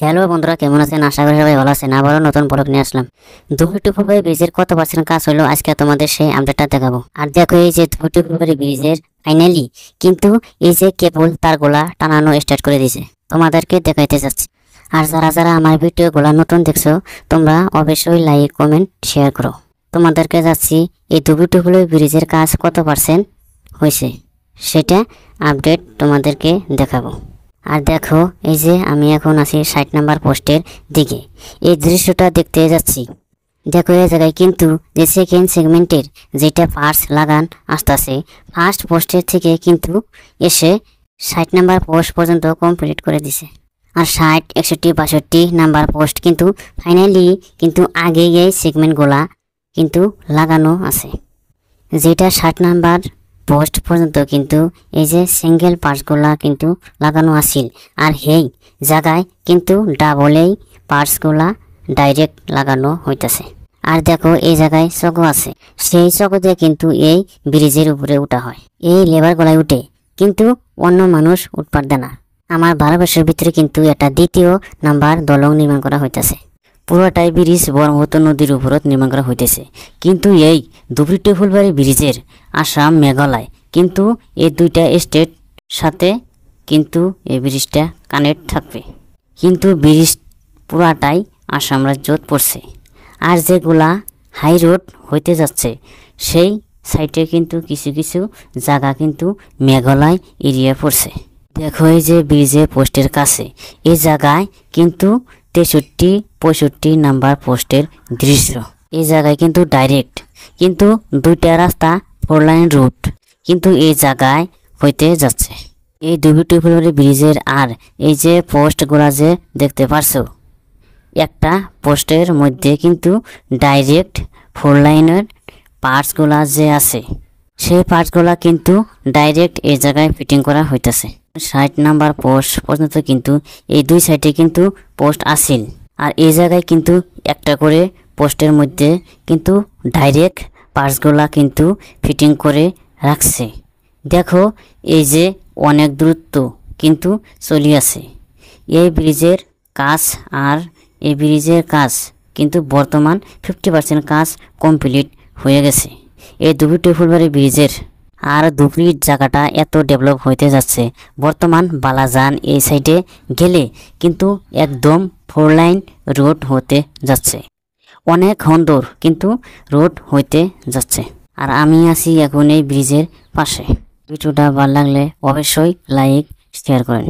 Hello বন্ধুরা, কেমন আছেন? আশা করি সবাই ভালো আছেন। আবারও নতুন ব্লগ নিয়ে আসলাম। ধুবড়ী-টুপুরবাড়ি ব্রিজের কত পার্সেন্ট কাজ হলো আজকে তোমাদের সেই আপডেটটা দেখাবো। আর দেখো, এই যে ধুবড়ী-টুপুরবাড়ি ব্রিজের ফাইনালি কিন্তু এই যে কেবল তারগুলা টানানো স্টার্ট করে দিয়েছে, তোমাদেরকে দেখাইতে যাচ্ছি। আর যারা যারা আমার ভিডিওগুলা নতুন দেখছো, তোমরা অবশ্যই লাইক, কমেন্ট, শেয়ার করো। তোমাদেরকে যাচ্ছি এই ধুবড়ী-টুপুরবাড়ি ব্রিজের কাজ কত পার্সেন্ট হয়েছে সেটা আপডেট তোমাদেরকে দেখাবো। আর দেখো, এই যে আমি এখন আছি 60 নাম্বার পোস্টের দিকে। এই দৃশ্যটা দেখতে যাচ্ছি। দেখো, এই জায়গায় কিন্তু যে সেকেন্ড সেগমেন্টের যেটা পার্টস লাগান আসতেছে, ফার্স্ট পোস্টের থেকে কিন্তু এসে 60 নাম্বার পোস্ট পর্যন্ত কমপ্লিট করে দিছে। আর 60, 61, 62 নাম্বার পোস্ট কিন্তু ফাইনালি কিন্তু আগে এই সেগমেন্টগুলা কিন্তু লাগানো আছে, যেটা 60 নাম্বার পোস্ট পর্যন্ত কিন্তু এই যে সিঙ্গেল পার্টসগুলা কিন্তু লাগানো আছিল। আর এই জায়গায় কিন্তু ডাবলেই পার্টসগুলা ডাইরেক্ট লাগানো হইতাছে। আর দেখো, এই জায়গায় চক আছে, সেই চক দিয়ে কিন্তু এই ব্রিজের উপরে উঠা হয়। এই লেবারগুলাই উঠে, কিন্তু অন্য মানুষ উঠপার দেয় না। আমার ভারতবর্ষের ভিতরে কিন্তু একটা দ্বিতীয় নাম্বার দলং নির্মাণ করা হইতাছে। পুরোটাই ব্রিজ ব্রহ্মপুত্র নদীর উপরত নির্মাণ করা হইতেছে। কিন্তু এই ধুবড়ী-টুপুরবাড়ি ব্রিজের আসাম মেঘালয় কিন্তু এই দুইটা স্টেট সাথে কিন্তু এই ব্রিজটা কানেক্ট থাকবে। কিন্তু ব্রিজ পুরাটাই আসাম রাজ্যত পড়ছে। আর যেগুলা হাই রোড হইতে যাচ্ছে সেই সাইডে কিন্তু কিছু কিছু জায়গা কিন্তু মেঘালয় এরিয়া পড়ছে। দেখো, এই যে ব্রিজের পোস্টের কাছে এই জায়গায় কিন্তু 63, 65 নাম্বার পোস্টের দৃশ্য। এই জায়গায় কিন্তু ডাইরেক্ট কিন্তু দুইটা রাস্তা 4 লাইন রুট কিন্তু এই জায়গায় হইতে যাচ্ছে। এই ধুবড়ী-টুপুরবাড়ি ব্রিজের আর এই যে পোস্টগুলা যে দেখতে পারছো, একটা পোস্টের মধ্যে কিন্তু ডাইরেক্ট 4 লাইনের পার্টসগুলা যে আছে সেই পার্টসগুলা কিন্তু ডাইরেক্ট এই জায়গায় ফিটিং করা হইতেছে। 60 নাম্বার পোস্ট পর্যন্ত কিন্তু এই দুই সাইডে কিন্তু পোস্ট আসিল। আর এই জায়গায় কিন্তু একটা করে পোস্টের মধ্যে কিন্তু ডাইরেক্ট পার্টসগুলা কিন্তু ফিটিং করে রাখছে। দেখো, এই যে অনেক দূরত্ব কিন্তু চলি আছে এই ব্রিজের কাজ। আর এই ব্রিজের কাজ কিন্তু বর্তমান 50% কাজ কমপ্লিট হয়ে গেছে এই ধুবড়ী-টুপুরবাড়ি ব্রিজের। আর ধুবড়ির জায়গাটা এত ডেভেলপ হইতে যাচ্ছে, বর্তমান বালাজান এই সাইডে গেলে কিন্তু একদম 4 লাইন রোড হতে যাচ্ছে। অনেক সুন্দর কিন্তু রোড হইতে যাচ্ছে। আর আমি আছি এখন এই ব্রিজের পাশে। ভিডিওটা ভালো লাগলে অবশ্যই লাইক, শেয়ার করেন।